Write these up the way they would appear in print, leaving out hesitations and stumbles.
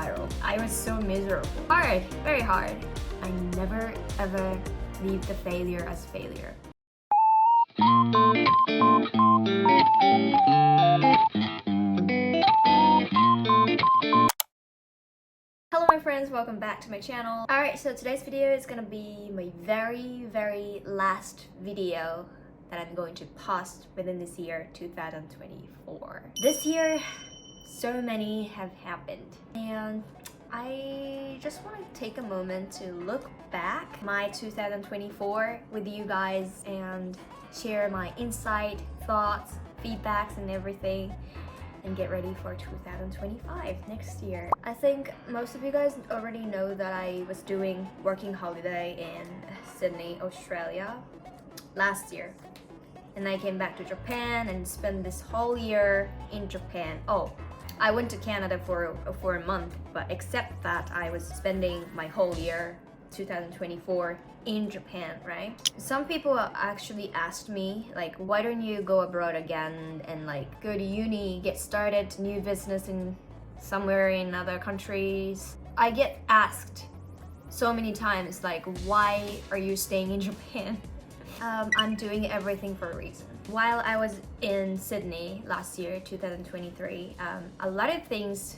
spiral. I was so miserable. Hard, very hard. I never ever leave the failure as failure. Hello my friends, welcome back to my channel. Alright, so today's video is gonna be my very last video that I'm going to post within this year, 2024. This year, so many have happened, and I just want to take a moment to look back my 2024 with you guys and share my insight, thoughts, feedbacks and everything, and get ready for 2025 next year. I think most of you guys already know that I was doing working holiday in Sydney, Australia last year. And I came back to Japan and spent this whole year in Japan. Oh, I went to Canada for a month, but except that I was spending my whole year 2024 in Japan, right? Some people actually asked me like, why don't you go abroad again and like go to uni, get started new business in somewhere in other countries. I get asked so many times like, why are you staying in Japan? I'm doing everything for a reason. While I was in Sydney last year, 2023, a lot of things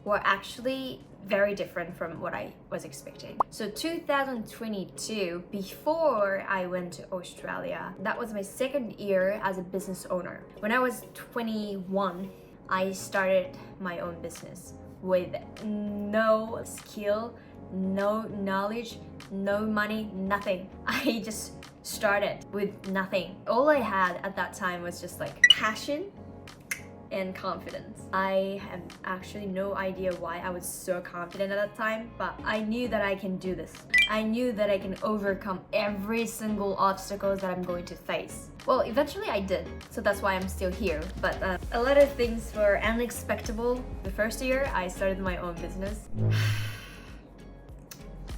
were actually very different from what I was expecting. So 2022, before I went to Australia, that was my second year as a business owner. When I was 21, I started my own business with no skill, no knowledge, no money, nothing. I just started with nothing. All I had at that time was just like passion and confidence. I have actually no idea why I was so confident at that time, but I knew that I can do this. I knew that I can overcome every single obstacle that I'm going to face. Well, eventually I did, so that's why I'm still here. But a lot of things were unexpected. The first year I started my own business,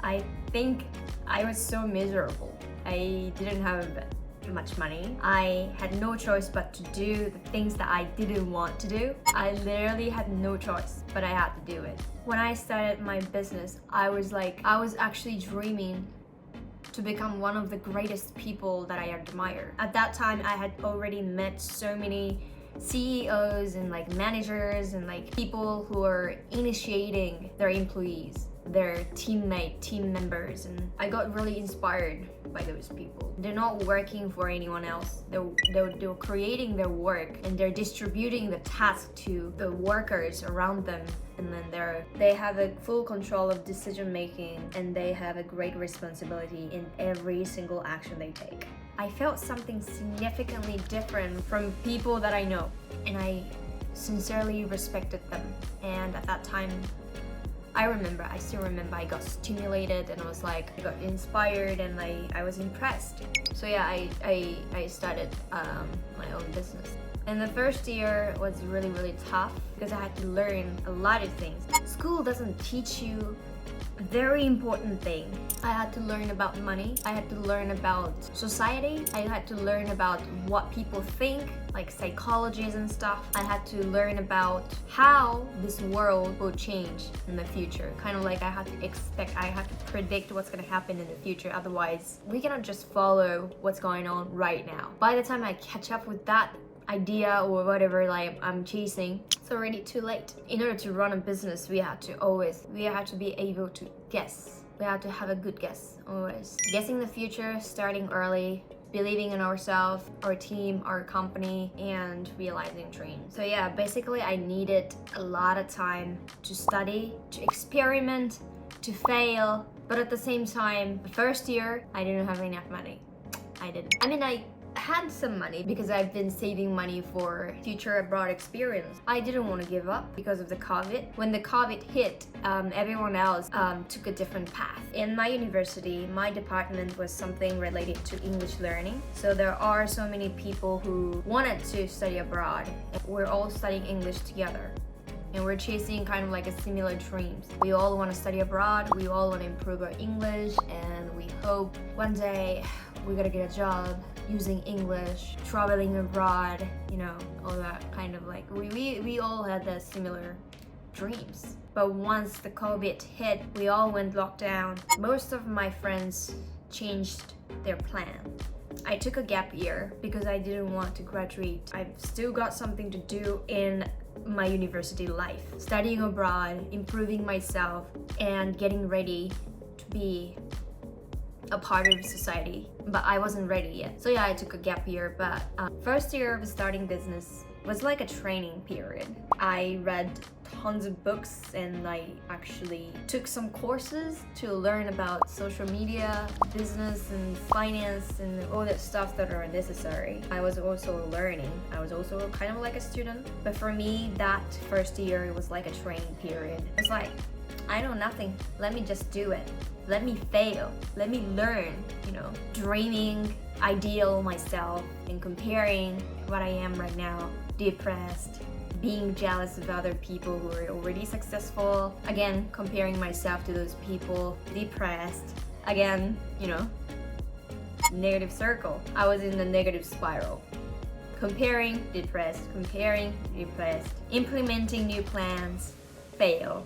I think I was so miserable. I didn't have much money. I had no choice but to do the things that I didn't want to do. I literally had no choice, but I had to do it. When I started my business, I was actually dreaming to become one of the greatest people that I admire. At that time, I had already met so many CEOs and like managers and like people who are initiating their employees, their team members, and I got really inspired by those people. They're not working for anyone else. They're creating their work and they're distributing the task to the workers around them, and then they have a full control of decision making, and they have a great responsibility in every single action they take. I felt something significantly different from people that I know, and I sincerely respected them. And at that time, I still remember I got stimulated and I got inspired and I was impressed. So yeah, I started my own business. And the first year was really tough because I had to learn a lot of things. School doesn't teach you a very important thing. I had to learn about money. I had to learn about society. I had to learn about what people think, like psychologies and stuff. I had to learn about how this world will change in the future. Kind of like I had to predict what's going to happen in the future. Otherwise, we cannot just follow what's going on right now. By the time I catch up with that idea or whatever like I'm chasing, it's already too late. In order to run a business, we have to be able to guess. We have to have a good guess always. Guessing the future, starting early, believing in ourselves, our team, our company, and realizing dreams. So yeah, basically I needed a lot of time to study, to experiment, to fail, but at the same time, the first year, I didn't have enough money. I had some money because I've been saving money for future abroad experience. I didn't want to give up because of the COVID. When the COVID hit, everyone else took a different path. In my university, my department was something related to English learning. So there are so many people who wanted to study abroad. We're all studying English together. And we're chasing kind of like a similar dreams. We all want to study abroad, we all want to improve our English, and we hope one day we're gonna get a job using English, traveling abroad, you know, all that kind of like, we all had that similar dreams. But once the COVID hit, we all went lockdown. Most of my friends changed their plan. I took a gap year because I didn't want to graduate. I've still got something to do in my university life. Studying abroad, improving myself, and getting ready to be a part of society. But I wasn't ready yet. So yeah, I took a gap year. But first year of starting business was like a training period. I read tons of books and I actually took some courses to learn about social media, business and finance and all that stuff that are necessary. I was also learning. I was also kind of like a student. But for me, that first year, it was like a training period. It's like, I know nothing. Let me just do it. Let me fail. Let me learn, dreaming, ideal myself and comparing what I am right now, depressed, being jealous of other people who are already successful, again comparing myself to those people, depressed, again, negative circle. I was in the negative spiral. Comparing, depressed, implementing new plans, fail.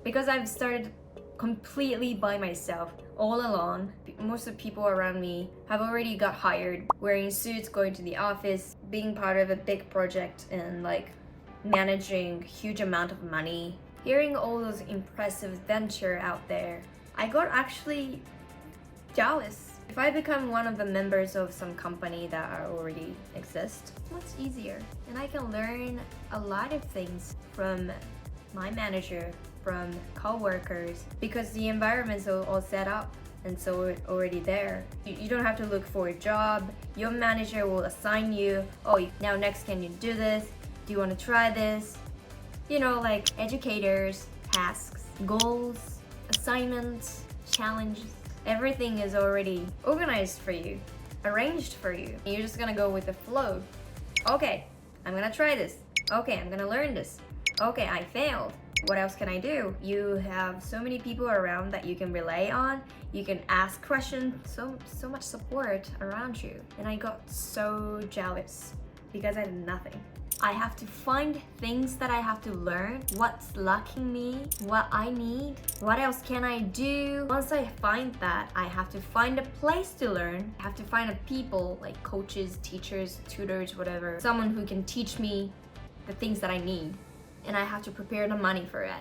Because I've started completely by myself, all alone. Most of the people around me have already got hired, wearing suits, going to the office, being part of a big project and managing huge amount of money. Hearing all those impressive venture out there, I got actually jealous. If I become one of the members of some company that already exist, much easier. And I can learn a lot of things from my manager, from co-workers, because the environment's all set up and so already there. You don't have to look for a job. Your manager will assign you, now next can you do this? Do you want to try this? Educators, tasks, goals, assignments, challenges. Everything is already organized for you, arranged for you. You're just gonna go with the flow. Okay, I'm gonna try this. Okay, I'm gonna learn this. Okay, I failed. What else can I do? You have so many people around that you can rely on. You can ask questions, so much support around you. And I got so jealous because I had nothing. I have to find things that I have to learn, what's lacking me, what I need, what else can I do. Once I find that, I have to find a place to learn. I have to find a people like coaches, teachers, tutors, whatever, someone who can teach me the things that I need. And I have to prepare the money for it.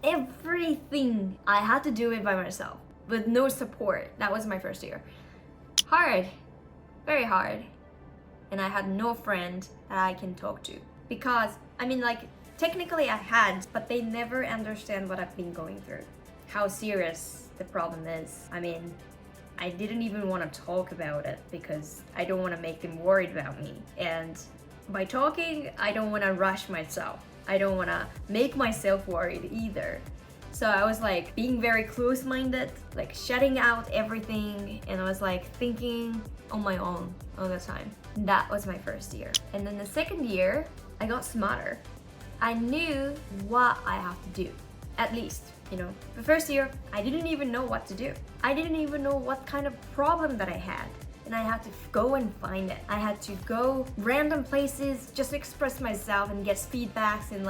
Everything, I had to do it by myself with no support. That was my first year. Hard, very hard. And I had no friend that I can talk to. Because, technically I had, but they never understand what I've been going through. How serious the problem is. I didn't even want to talk about it because I don't want to make them worried about me. And by talking, I don't want to rush myself. I don't want to make myself worried either. So I was being very close-minded, shutting out everything, and I was thinking on my own all the time. That was my first year. And then the second year, I got smarter. I knew what I have to do, at least, The first year, I didn't even know what to do. I didn't even know what kind of problem that I had. And I had to go and find it. I had to go random places, just express myself and get feedbacks and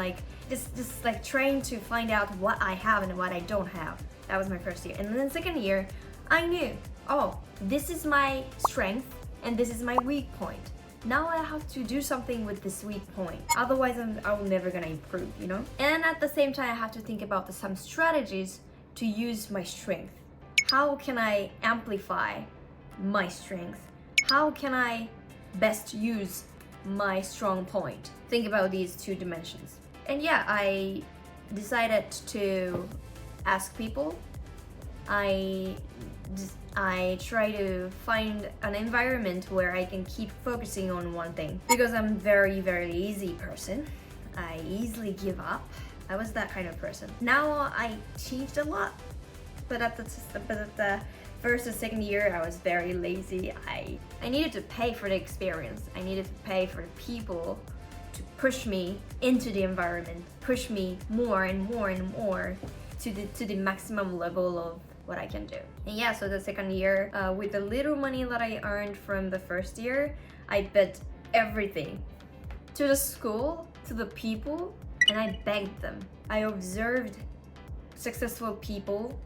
just trying to find out what I have and what I don't have. That was my first year. And then the second year, I knew, this is my strength and this is my weak point. Now I have to do something with this weak point. Otherwise, I'm never gonna improve, And at the same time, I have to think about some strategies to use my strength. How can I amplify my strength? How can I best use my strong point? Think about these two dimensions. And yeah, I decided to ask people. I try to find an environment where I can keep focusing on one thing because I'm very, very easy person. I easily give up. I was that kind of person. Now I changed a lot, but at the first and second year, I was very lazy. I needed to pay for the experience. I needed to pay for the people to push me into the environment, push me more and more and more to the maximum level of what I can do. And yeah, so the second year, with the little money that I earned from the first year, I bet everything to the school, to the people, and I begged them. I observed successful people,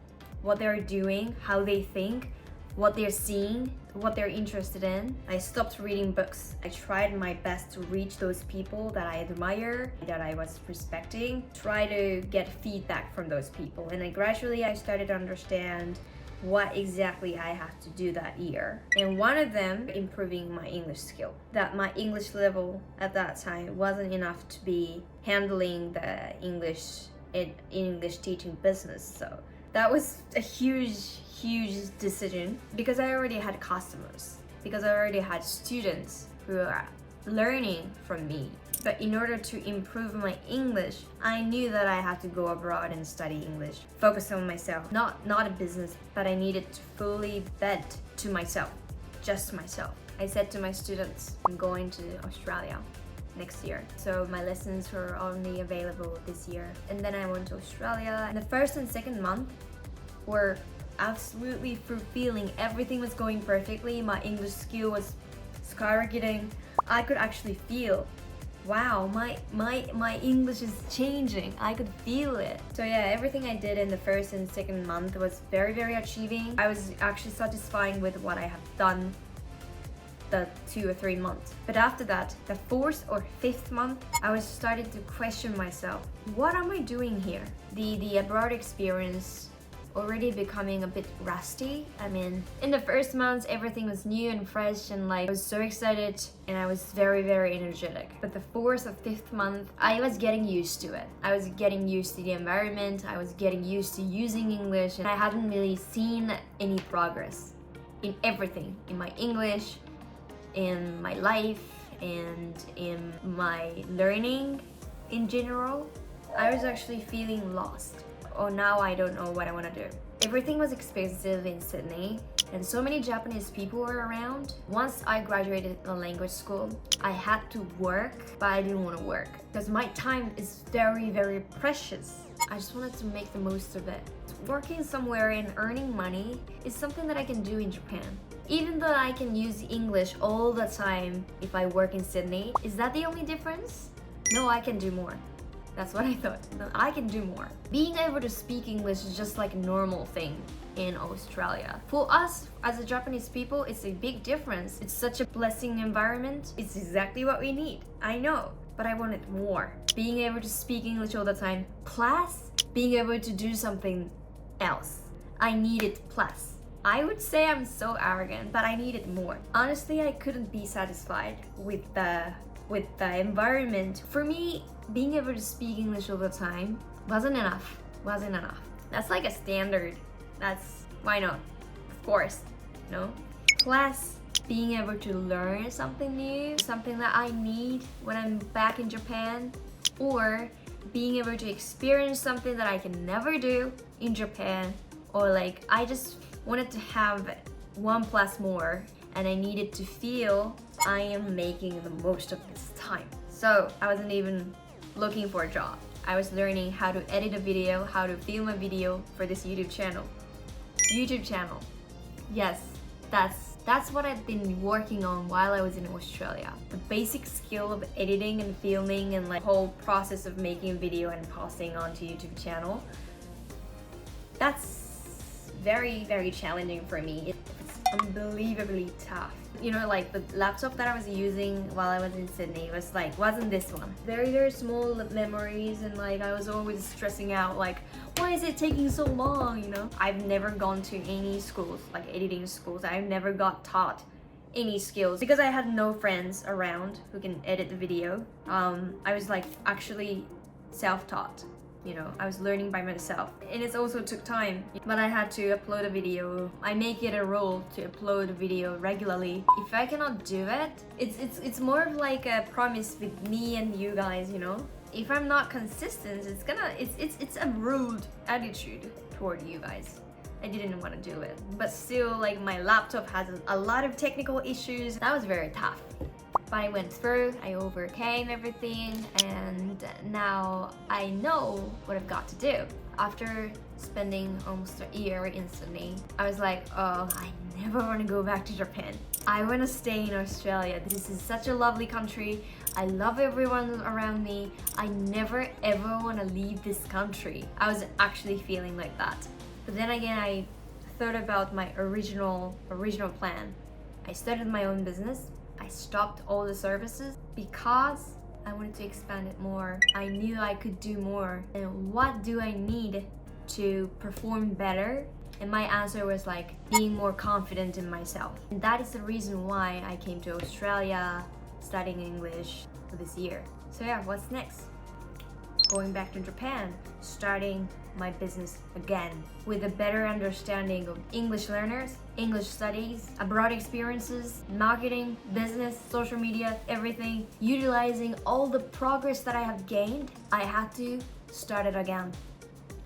what they're doing, how they think, what they're seeing, what they're interested in. I stopped reading books. I tried my best to reach those people that I admire, that I was respecting, try to get feedback from those people. And then gradually I started to understand what exactly I have to do that year. And one of them, improving my English skill. That my English level at that time wasn't enough to be handling the English teaching business. So that was a huge decision because I already had customers, because I already had students who are learning from me. But in order to improve my English, I knew that I had to go abroad and study English, focus on myself, not a business, but I needed to fully bet to myself, just myself. I said to my students, I'm going to Australia next year. So my lessons were only available this year. And then I went to Australia, and the first and second month were absolutely fulfilling. Everything was going perfectly. My English skill was skyrocketing. I could actually feel, wow, my English is changing. I could feel it. So yeah, everything I did in the first and second month was very achieving. I was actually satisfied with what I have done the 2 or 3 months. But after that, the 4th or 5th month, I was starting to question myself. What am I doing here? The abroad experience already becoming a bit rusty. I mean, in the first months, everything was new and fresh, and like I was so excited and I was very energetic. But the 4th or 5th month, I was getting used to it. I was getting used to the environment. I was getting used to using English, and I hadn't really seen any progress in everything, in my English, in my life, and in my learning in general. I was actually feeling lost. Oh, now I don't know what I want to do. Everything was expensive in Sydney, and so many Japanese people were around. Once I graduated the language school, I had to work, but I didn't want to work because my time is very precious. I just wanted to make the most of it. Working somewhere and earning money is something that I can do in Japan. Even though I can use English all the time if I work in Sydney, is that the only difference? No, I can do more. That's what I thought. No, I can do more. Being able to speak English is just like a normal thing in Australia. For us, as a Japanese people, it's a big difference. It's such a blessing environment. It's exactly what we need. I know, but I wanted more. Being able to speak English all the time, plus being able to do something else. I needed plus. I would say I'm so arrogant, but I needed more. Honestly, I couldn't be satisfied with the environment. For me, being able to speak English all the time wasn't enough. That's like a standard. That's why not? Of course, no? Plus, being able to learn something new, something that I need when I'm back in Japan, or being able to experience something that I can never do in Japan, or like I just wanted to have 1 plus more, and I needed to feel I am making the most of this time. So I wasn't even looking for a job. I was learning how to edit a video, how to film a video for this YouTube channel. Yes, that's what I've been working on while I was in Australia. The basic skill of editing and filming and like whole process of making a video and posting onto YouTube channel. That's very challenging for me. It's unbelievably tough. You know, like the laptop that I was using while I was in Sydney wasn't this one. Very small memories, and like I was always stressing out like, why is it taking so long, you know? I've never gone to any schools, like editing schools. I've never got taught any skills because I had no friends around who can edit the video. I was like actually self-taught. You know, I was learning by myself, and it also took time, but I had to upload a video. I make it a rule to upload a video regularly. If I cannot do it, it's more of like a promise with me and you guys, you know. If I'm not consistent, it's a rude attitude toward you guys. I didn't want to do it, but still, like my laptop has a lot of technical issues. That was very tough. But I went through, I overcame everything, and now I know what I've got to do. After spending almost a year in Sydney, I was like, oh, I never want to go back to Japan. I want to stay in Australia. This is such a lovely country. I love everyone around me. I never ever want to leave this country. I was actually feeling like that. But then again, I thought about my original plan. I started my own business. I stopped all the services because I wanted to expand it more. I knew I could do more. And what do I need to perform better? And my answer was like being more confident in myself. And that is the reason why I came to Australia studying English for this year. So yeah, what's next? Going back to Japan, starting my business again with a better understanding of English learners, English studies, abroad experiences, marketing, business, social media, everything. Utilizing all the progress that I have gained, I had to start it again.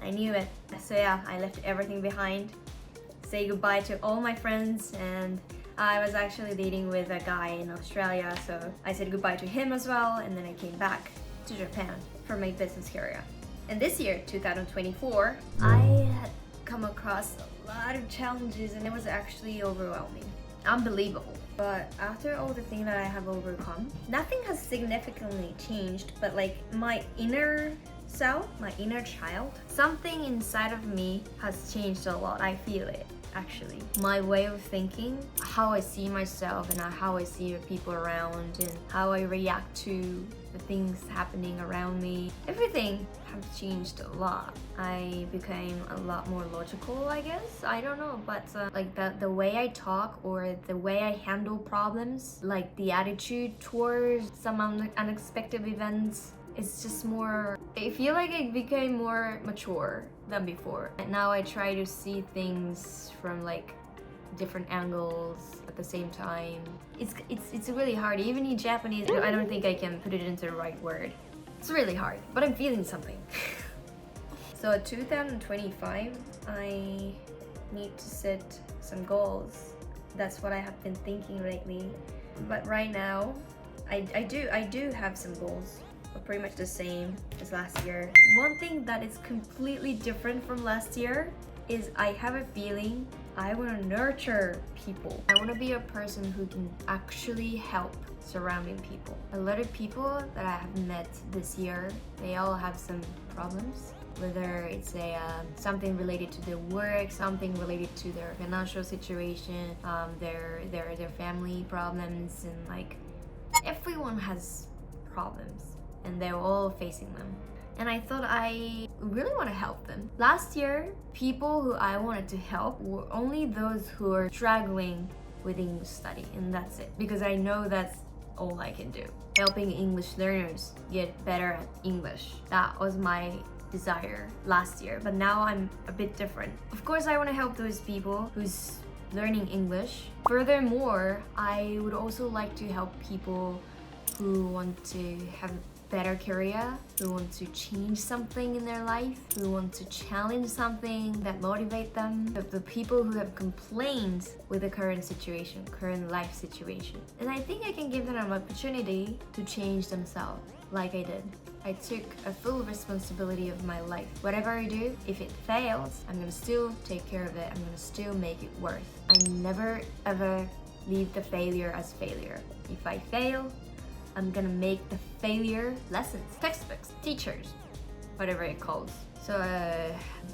I knew it. So yeah, I left everything behind. Say goodbye to all my friends, and I was actually dating with a guy in Australia, so I said goodbye to him as well, and then I came back to Japan for my business career. And this year, 2024, I had come across a lot of challenges, and it was actually overwhelming. Unbelievable. But after all the things that I have overcome, nothing has significantly changed, but like my inner self, my inner child, something inside of me has changed a lot. I feel it, actually. My way of thinking, how I see myself and how I see the people around, and how I react to the things happening around me, everything has changed a lot. I became a lot more logical, I guess. I don't know, but like the way I talk or the way I handle problems, like the attitude towards some unexpected events, it's just more, I feel like I became more mature than before. And now I try to see things from like different angles at the same time. It's really hard. Even in Japanese, I don't think I can put it into the right word. It's really hard, but I'm feeling something. So 2025, I need to set some goals. That's what I have been thinking lately. But right now, I do have some goals, but pretty much the same as last year. One thing that is completely different from last year is I have a feeling I want to nurture people. I want to be a person who can actually help surrounding people. A lot of people that I have met this year, they all have some problems. Whether it's something related to their work, something related to their financial situation, their family problems, and like everyone has problems, and they're all facing them. And I thought I really want to help them. Last year, people who I wanted to help were only those who are struggling with English study, and that's it. Because I know that's all I can do. Helping English learners get better at English. That was my desire last year, but now I'm a bit different. Of course, I want to help those people who's learning English. Furthermore, I would also like to help people who want to have better career, who want to change something in their life, who want to challenge something that motivate them, the people who have complained with the current situation, current life situation. And I think I can give them an opportunity to change themselves, like I did. I took a full responsibility of my life. Whatever I do, if it fails, I'm gonna still take care of it. I'm gonna still make it worth. I never ever leave the failure as failure. If I fail, I'm gonna make the failure lessons, textbooks, teachers, whatever it calls. So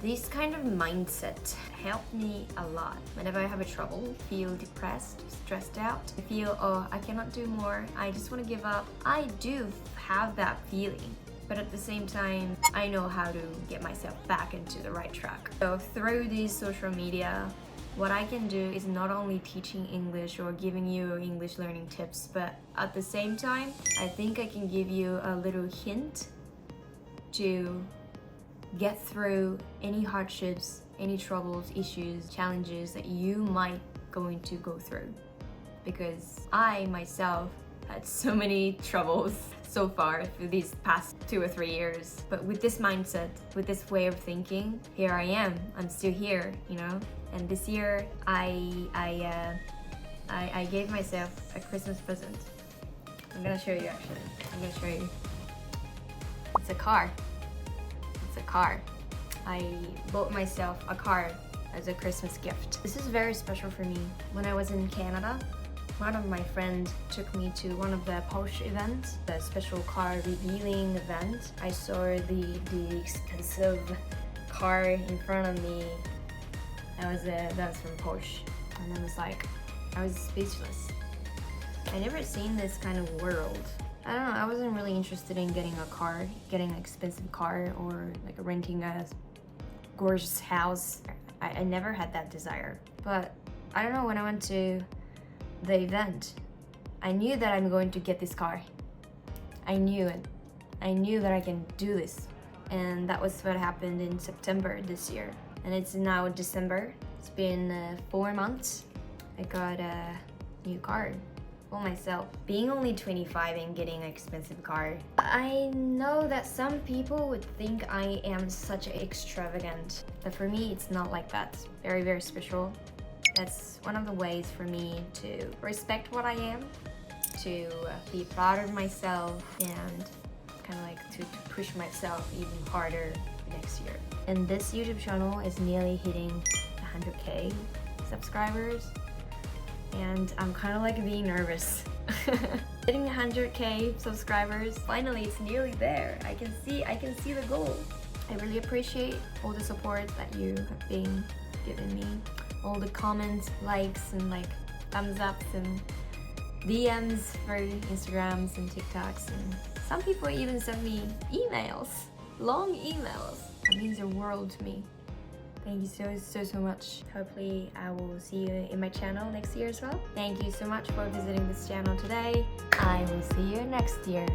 this kind of mindset helped me a lot. Whenever I have a trouble, feel depressed, stressed out, I feel, oh, I cannot do more, I just want to give up. I do have that feeling, but at the same time, I know how to get myself back into the right track. So through these social media, what I can do is not only teaching English or giving you English learning tips, but at the same time, I think I can give you a little hint to get through any hardships, any troubles, issues, challenges that you might going to go through. Because I myself had so many troubles so far through these past 2 or 3 years. But with this mindset, with this way of thinking, here I am. I'm still here, you know? And this year, I gave myself a Christmas present. I'm gonna show you actually. I'm gonna show you. It's a car. It's a car. I bought myself a car as a Christmas gift. This is very special for me. When I was in Canada, one of my friends took me to one of the Porsche events, the special car revealing event. I saw the expensive car in front of me. That was from Porsche, and I was speechless. I never seen this kind of world. I don't know, I wasn't really interested in getting an expensive car, or like renting a gorgeous house. I never had that desire. But I don't know, when I went to the event, I knew that I'm going to get this car. I knew it. I knew that I can do this. And that was what happened in September this year. And it's now December. It's been 4 months. I got a new car for myself. Being only 25 and getting an expensive car, I know that some people would think I am such extravagant, but for me it's not like that. Very, very special. That's one of the ways for me to respect what I am, to be proud of myself, and kind of like to push myself even harder next year. And this YouTube channel is nearly hitting 100k subscribers, and I'm kind of like being nervous. Hitting 100k subscribers, finally it's nearly there. I can see the goal. I really appreciate all the support that you have been giving me, all the comments, likes, and like thumbs ups and DMs for Instagrams and TikToks, and some people even send me emails, long emails. That means the world to me. Thank you so much. Hopefully I will see you in my channel next year as well. Thank you so much for visiting this channel today. I will see you next year.